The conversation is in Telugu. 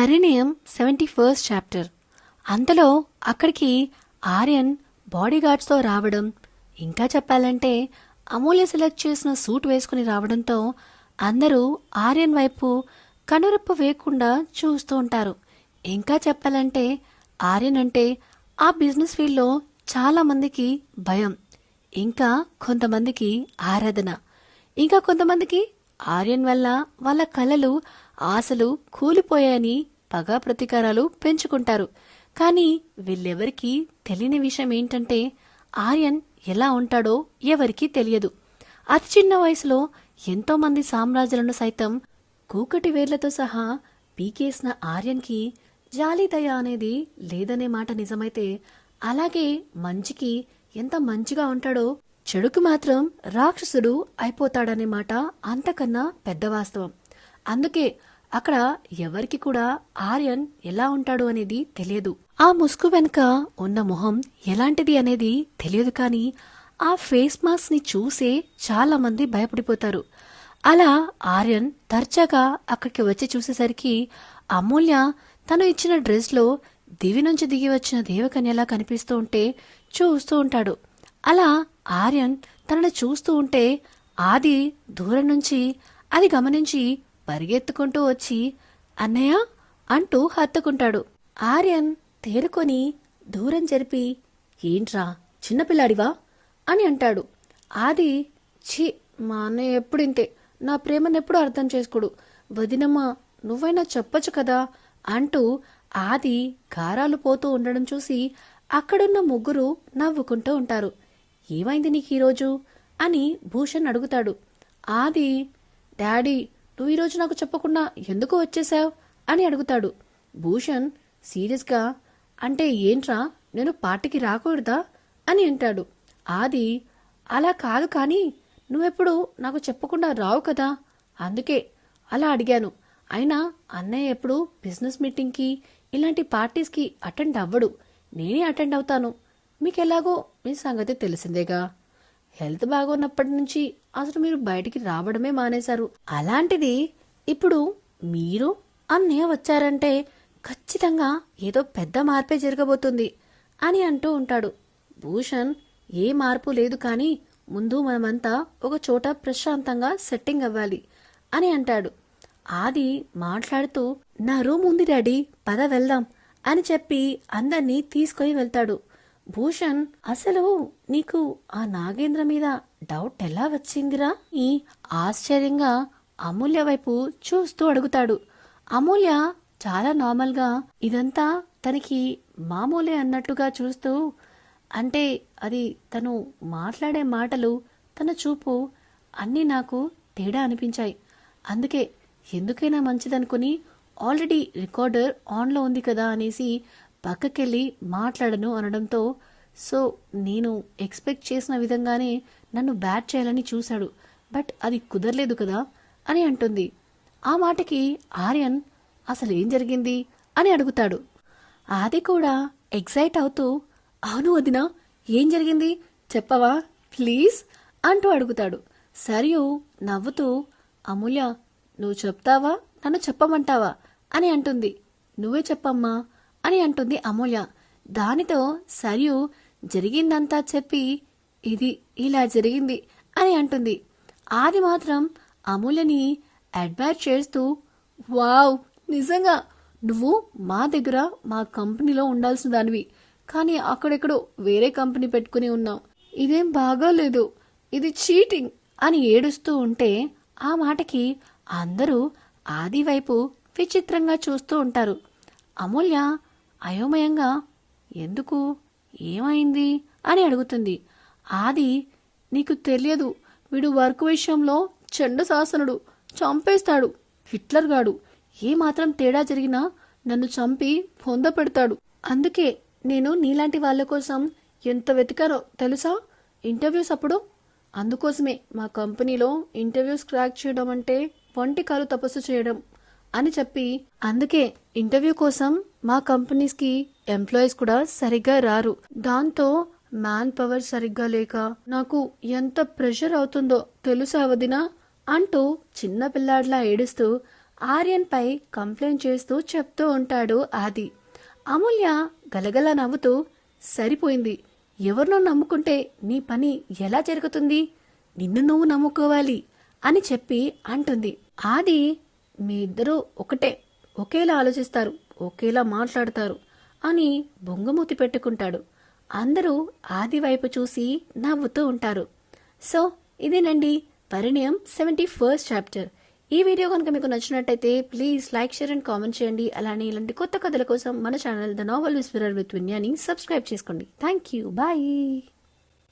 పరిణయం 71st చాప్టర్. అంతలో అక్కడికి ఆర్యన్ బాడీగార్డ్స్తో రావడం, ఇంకా చెప్పాలంటే అమూల్య సెలెక్ట్ చేసిన సూట్ వేసుకుని రావడంతో అందరూ ఆర్యన్ వైపు కనురెప్ప వేయకుండా చూస్తూ ఉంటారు. ఇంకా చెప్పాలంటే ఆర్యన్ అంటే ఆ బిజినెస్ ఫీల్డ్లో చాలామందికి భయం, ఇంకా కొంతమందికి ఆరాధన, ఇంకా కొంతమందికి ఆర్యన్ వల్ల వాళ్ళ కలలు ఆశలు కూలిపోయాయని పగా ప్రతీకారాలు పెంచుకుంటారు. కానీ వీళ్ళెవరికీ తెలియని విషయం ఏంటంటే ఆర్యన్ ఎలా ఉంటాడో ఎవరికీ తెలియదు. అతి చిన్న వయసులో ఎంతోమంది సామ్రాజ్యాలను సైతం కూకటి వేర్లతో సహా పీకేసిన ఆర్యన్కి జాలి దయ అనేది లేదనే మాట నిజమైతే, అలాగే మంచికి ఎంత మంచిగా ఉంటాడో చెడుకు మాత్రం రాక్షసుడు అయిపోతాడనే మాట అంతకన్నా పెద్ద వాస్తవం. అందుకే అక్కడ ఎవరికి కూడా ఆర్యన్ ఎలా ఉంటాడు అనేది తెలియదు. ఆ ముసుగు వెనుక ఉన్న మొహం ఎలాంటిది అనేది తెలియదు. కానీ ఆ ఫేస్ మాస్క్ ని చూసే చాలా మంది భయపడిపోతారు. అలా ఆర్యన్ తర్చాగా అక్కడికి వచ్చి చూసేసరికి అమూల్య తను ఇచ్చిన డ్రెస్ లో దివి నుంచి దిగి వచ్చిన దేవకన్యలా కనిపిస్తూ ఉంటే చూస్తూ ఉంటాడు. అలా ఆర్యన్ తనను చూస్తూ ఉంటే ఆది దూరం నుంచి అది గమనించి పరిగెత్తుకుంటూ వచ్చి అన్నయ్య అంటూ హత్తుకుంటాడు. ఆర్యన్ తేరుకొని దూరం జరిపి ఏంట్రా చిన్నపిల్లాడివా అని అంటాడు. ఆది ఛీ, మా అన్నయ్య ఎప్పుడింతే, నా ప్రేమనెప్పుడు అర్థం చేసుకోడు, వదినమ్మా నువ్వైనా చెప్పొచ్చు కదా అంటూ ఆది గారాలు పోతూ ఉండడం చూసి అక్కడున్న ముగ్గురు నవ్వుకుంటూ ఉంటారు. ఏమైంది నీకు ఈరోజు అని భూషణ్ అడుగుతాడు. ఆది డాడీ నువ్వు ఈరోజు నాకు చెప్పకుండా ఎందుకు వచ్చేసావు అని అడుగుతాడు. భూషణ్ సీరియస్గా అంటే ఏంట్రా నేను పార్టీకి రాకూడదా అని అంటాడు. ఆది అలా కాదు, కానీ నువ్వెప్పుడు నాకు చెప్పకుండా రావు కదా, అందుకే అలా అడిగాను. అయినా అన్నయ్య ఎప్పుడు బిజినెస్ మీటింగ్కి ఇలాంటి పార్టీస్కి అటెండ్ అవ్వడు, నేనే అటెండ్ అవుతాను. మీకెలాగో మీ సంగతి తెలిసిందేగా, హెల్త్ బాగున్నప్పటి నుంచి అసలు మీరు బయటికి రావడమే మానేశారు. అలాంటిది ఇప్పుడు మీరు అన్నయ్య వచ్చారంటే ఖచ్చితంగా ఏదో పెద్ద మార్పే జరగబోతుంది అని అంటూ ఉంటాడు. భూషణ్ ఏ మార్పు లేదు, కానీ ముందు మనమంతా ఒక చోట ప్రశాంతంగా సెట్టింగ్ అవ్వాలి అని అంటాడు. ఆది మాట్లాడుతూ నా రూమ్ ఉంది డాడీ, పద వెళ్దాం అని చెప్పి అందర్నీ తీసుకొని వెళ్తాడు. భూషణ్ అసలు నీకు ఆ నాగేంద్ర మీద డౌట్ ఎలా వచ్చిందిరా ఈ ఆశ్చర్యంగా అమూల్య వైపు చూస్తూ అడుగుతాడు. అమూల్య చాలా నార్మల్గా ఇదంతా తనకి మామూలే అన్నట్టుగా చూస్తూ, అంటే అది తను మాట్లాడే మాటలు, తన చూపు అన్నీ నాకు తేడా అనిపించాయి. అందుకే ఎందుకైనా మంచిదనుకుని ఆల్రెడీ రికార్డర్ ఆన్లో ఉంది కదా అనేసి పక్కకెళ్ళి మాట్లాడను అనడంతో, సో నేను ఎక్స్పెక్ట్ చేసిన విధంగానే నన్ను బ్యాట్ చేయాలని చూశాడు, బట్ అది కుదరలేదు కదా అని అంటుంది. ఆ మాటకి ఆర్యన్ అసలు ఏం జరిగింది అని అడుగుతాడు. ఆది కూడా ఎక్సైట్ అవుతూ అవును వదినా, ఏం జరిగింది చెప్పవా ప్లీజ్ అంటూ అడుగుతాడు. సరియు నవ్వుతూ అమూల్య నువ్వు చెప్తావా నన్ను చెప్పమంటావా అని అంటుంది. నువ్వే చెప్పమ్మా అని అంటుంది అమూల్య. దానితో సరియు జరిగిందంతా చెప్పి ఇది ఇలా జరిగింది అని అంటుంది. ఆది మాత్రం అమూల్యని అడ్మైర్ చేస్తూ వావ్, నిజంగా నువ్వు మా దగ్గర మా కంపెనీలో ఉండాల్సిన దానివి, కానీ అక్కడెక్కడో వేరే కంపెనీ పెట్టుకుని ఉన్నావు, ఇదేం బాగాలేదు, ఇది చీటింగ్ అని ఏడుస్తూ ఉంటే ఆ మాటకి అందరూ ఆది వైపు విచిత్రంగా చూస్తూ ఉంటారు. అమూల్య అయోమయంగా ఎందుకు, ఏమైంది అని అడుగుతుంది. ఆది నీకు తెలియదు, వీడు వర్క్ విషయంలో చండశాసనుడు, చంపేస్తాడు, హిట్లర్ గాడు, ఏమాత్రం తేడా జరిగినా నన్ను చంపి పొందపెడతాడు. అందుకే నేను నీలాంటి వాళ్ళ కోసం ఎంత వెతికానో తెలుసా ఇంటర్వ్యూస్ అప్పుడు. అందుకోసమే మా కంపెనీలో ఇంటర్వ్యూస్ క్రాక్ చేయడం అంటే వంటి కాలు తపస్సు చేయడం అని చెప్పి, అందుకే ఇంటర్వ్యూ కోసం మా కంపెనీస్కి ఎంప్లాయీస్ కూడా సరిగ్గా రారు, దాంతో మ్యాన్ పవర్ సరిగ్గా లేక నాకు ఎంత ప్రెషర్ అవుతుందో తెలుసా వదినా అంటూ చిన్న పిల్లాడిలా ఏడుస్తూ ఆర్యన్ పై కంప్లైంట్ చేస్తూ చెప్తూ ఉంటాడు ఆది. అమూల్య గలగల నవ్వుతూ, సరిపోయింది, ఎవరినో నమ్ముకుంటే నీ పని ఎలా జరుగుతుంది, నిన్ను నువ్వు నమ్ముకోవాలి అని చెప్పి అంటుంది. ఆది, మీ ఇద్దరూ ఒకటే, ఒకేలా ఆలోచిస్తారు, ఒకేలా మాట్లాడతారు అని బొంగమూతి పెట్టుకుంటాడు. అందరూ ఆది వైపు చూసి నవ్వుతూ ఉంటారు. సో ఇదేనండి పరిణయం 71st చాప్టర్. ఈ వీడియో కనుక మీకు నచ్చినట్టయితే please like, share and comment చేయండి. అలానే ఇలాంటి కొత్త కథల కోసం మన channel the novel whisperer with విన్యాని సబ్స్క్రైబ్ చేసుకోండి. Thank you, bye.